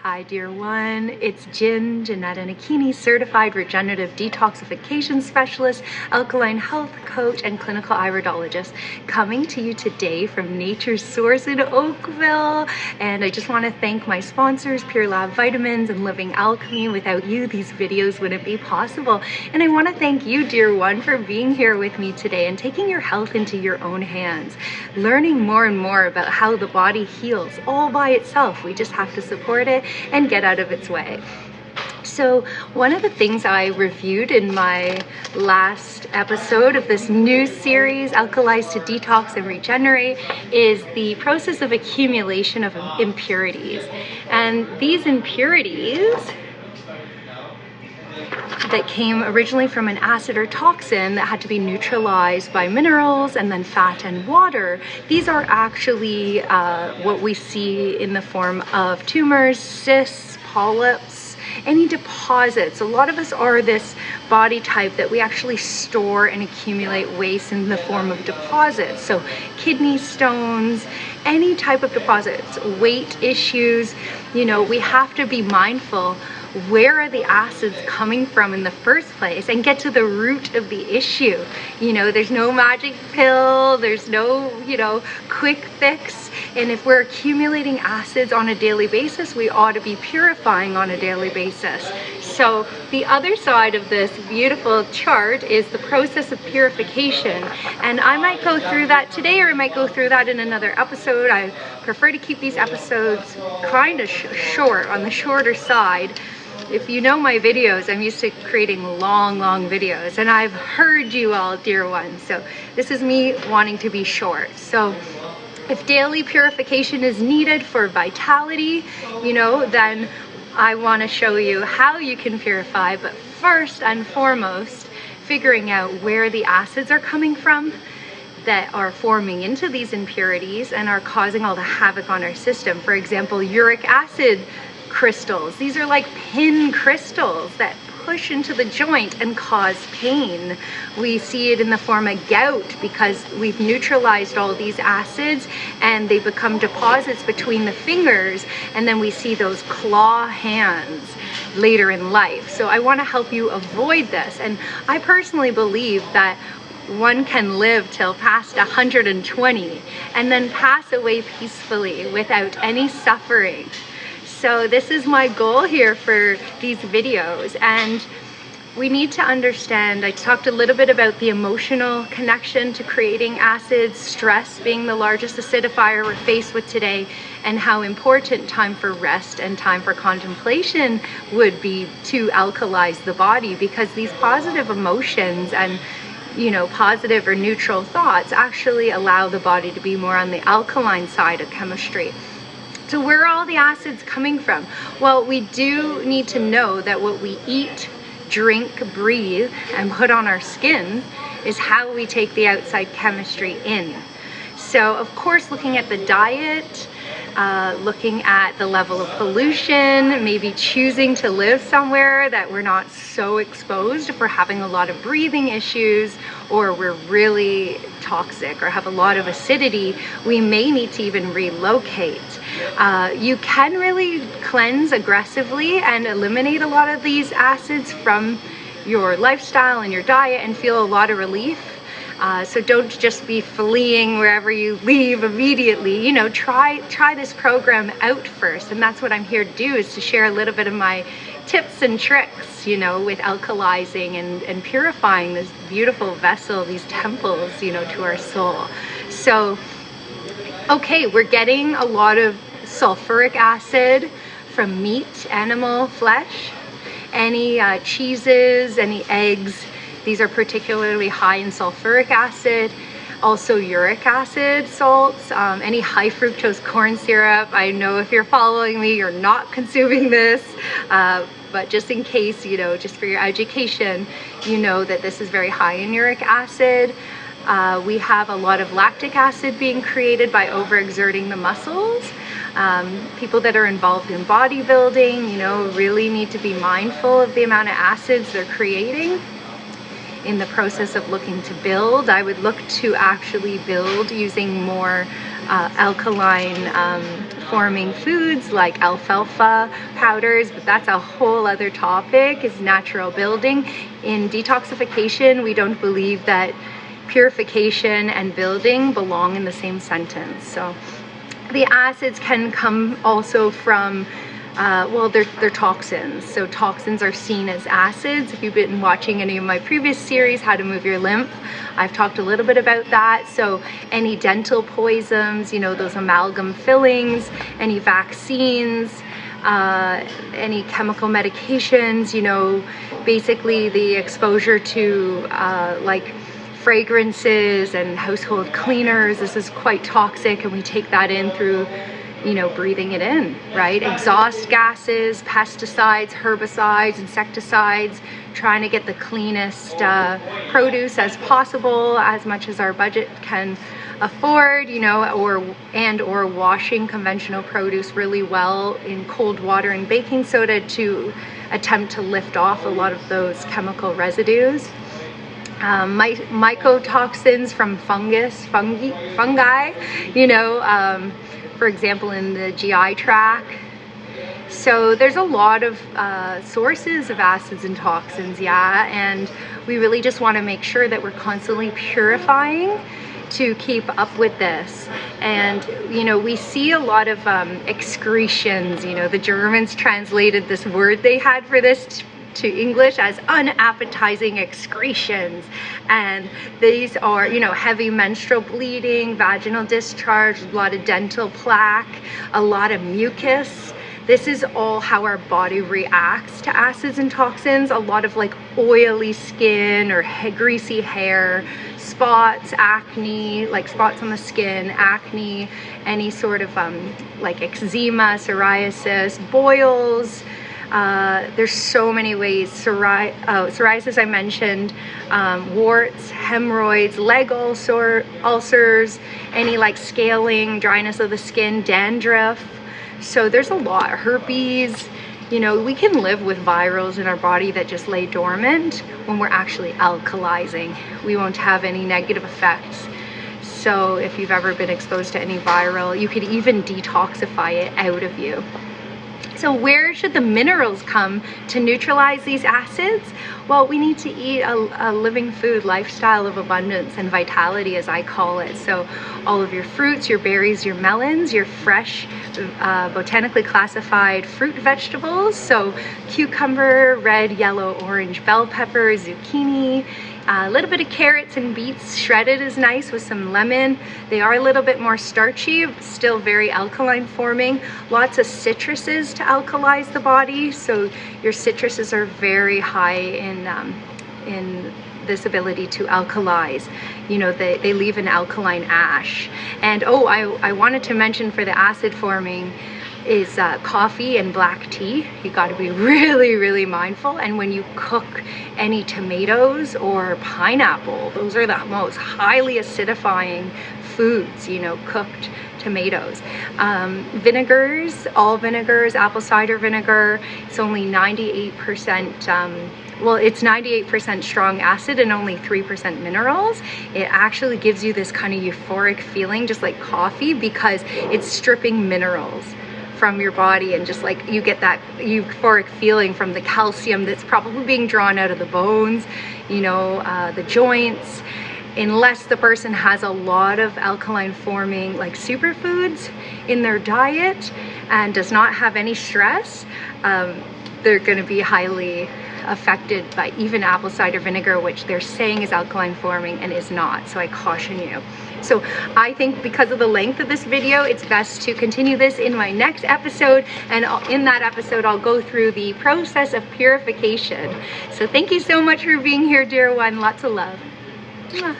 Hi dear one, it's Jeanette Anakini, certified regenerative detoxification specialist, alkaline health coach, and clinical iridologist, coming to you today from Nature's Source in Oakville. And I just want to thank my sponsors, Pure Lab Vitamins and Living Alchemy. Without you, these videos wouldn't be possible. And I want to thank you, dear one, for being here with me today and taking your health into your own hands, learning more and more about how the body heals all by itself. We just have to support it and get out of its way. So one of the things I reviewed in my last episode of this new series, Alkalize to Detox and Regenerate, is the process of accumulation of impurities. And these impurities that came originally from an acid or toxin that had to be neutralized by minerals and then fat and water, these are actually what we see in the form of tumors, cysts, polyps, any deposits. A lot of us are this body type that we actually store and accumulate waste in the form of deposits. So kidney stones, any type of deposits, weight issues, we have to be mindful. Where are the acids coming from in the first place, and get to the root of the issue. There's no magic pill, there's no, quick fix. And if we're accumulating acids on a daily basis, we ought to be purifying on a daily basis. So the other side of this beautiful chart is the process of purification. And I might go through that today, or I might go through that in another episode. I prefer to keep these episodes kind of short, on the shorter side. If you know my videos, I'm used to creating long videos, and I've heard you all, dear ones. So this is me wanting to be short. So if daily purification is needed for vitality, then I want to show you how you can purify. But first and foremost, figuring out where the acids are coming from that are forming into these impurities and are causing all the havoc on our system. For example, uric acid crystals. These are like pin crystals that push into the joint and cause pain. We see it in the form of gout because we've neutralized all these acids and they become deposits between the fingers, and then we see those claw hands later in life. So I want to help you avoid this. And I personally believe that one can live till past 120 and then pass away peacefully without any suffering. So this is my goal here for these videos, and we need to understand, I talked a little bit about the emotional connection to creating acids, stress being the largest acidifier we're faced with today, and how important time for rest and time for contemplation would be to alkalize the body, because these positive emotions and positive or neutral thoughts actually allow the body to be more on the alkaline side of chemistry. So where are all the acids coming from? Well, we do need to know that what we eat, drink, breathe, and put on our skin is how we take the outside chemistry in. So of course, looking at the diet, looking at the level of pollution, maybe choosing to live somewhere that we're not so exposed if we're having a lot of breathing issues, or we're really toxic or have a lot of acidity, we may need to even relocate. You can really cleanse aggressively and eliminate a lot of these acids from your lifestyle and your diet and feel a lot of relief. So don't just be fleeing wherever you leave immediately. Try this program out first. And that's what I'm here to do, is to share a little bit of my tips and tricks, with alkalizing and purifying this beautiful vessel, these temples, to our soul. So, okay, we're getting a lot of sulfuric acid from meat, animal flesh, any cheeses, any eggs. These are particularly high in sulfuric acid. Also uric acid salts, any high fructose corn syrup. I know if you're following me, you're not consuming this, but just in case, just for your education, that this is very high in uric acid. We have a lot of lactic acid being created by overexerting the muscles. People that are involved in bodybuilding, really need to be mindful of the amount of acids they're creating. In the process of looking to build, I would look to actually build using more alkaline forming foods like alfalfa powders, but that's a whole other topic, is natural building. In detoxification, we don't believe that purification and building belong in the same sentence. So the acids can come also from well, they're toxins. So toxins are seen as acids. If you've been watching any of my previous series, How to Move Your Lymph, I've talked a little bit about that. So any dental poisons, you know, those amalgam fillings, any vaccines, any chemical medications, you know, basically the exposure to like fragrances and household cleaners. This is quite toxic, and we take that in through, you know, breathing it in, right? Exhaust gases, pesticides, herbicides, insecticides, trying to get the cleanest produce as possible, as much as our budget can afford, you know, or washing conventional produce really well in cold water and baking soda to attempt to lift off a lot of those chemical residues. Mycotoxins from fungi, you know, for example, in the GI tract. So there's a lot of sources of acids and toxins, yeah, and we really just want to make sure that we're constantly purifying to keep up with this. And, you know, we see a lot of excretions. You know, the Germans translated this word they had for this to English as unappetizing excretions, and these are, you know, heavy menstrual bleeding, vaginal discharge, a lot of dental plaque, a lot of mucus. This is all how our body reacts to acids and toxins. A lot of like oily skin or greasy hair, spots, acne, like spots on the skin, acne, any sort of like eczema, psoriasis, boils. There's so many ways. Psoriasis I mentioned, warts, hemorrhoids, leg ulcers, any like scaling, dryness of the skin, dandruff. So there's a lot. Herpes. You know, we can live with virals in our body that just lay dormant. When we're actually alkalizing, we won't have any negative effects. So if you've ever been exposed to any viral, you could even detoxify it out of you. So where should the minerals come to neutralize these acids? Well, we need to eat a living food lifestyle of abundance and vitality, as I call it. So all of your fruits, your berries, your melons, your fresh, botanically classified fruit vegetables. So cucumber, red, yellow, orange bell pepper, zucchini, a little bit of carrots and beets shredded is nice with some lemon. They are a little bit more starchy, still very alkaline forming. Lots of citruses to alkalize the body. So your citruses are very high in this ability to alkalize. You know, they leave an alkaline ash. And oh, I wanted to mention for the acid forming is coffee and black tea. You got to be really, really mindful. And when you cook any tomatoes or pineapple, those are the most highly acidifying foods, you know, cooked tomatoes. Vinegars, all vinegars, apple cider vinegar, it's only 98%, well, it's 98% strong acid and only 3% minerals. It actually gives you this kind of euphoric feeling, just like coffee, because it's stripping minerals from your body, and just like you get that euphoric feeling from the calcium that's probably being drawn out of the bones, you know, the joints. Unless the person has a lot of alkaline forming like superfoods in their diet and does not have any stress, they're going to be highly affected by even apple cider vinegar, which they're saying is alkaline forming and is not. So I caution you. So I think because of the length of this video, it's best to continue this in my next episode, and in that episode I'll go through the process of purification. So thank you so much for being here, dear one. Lots of love. Mwah.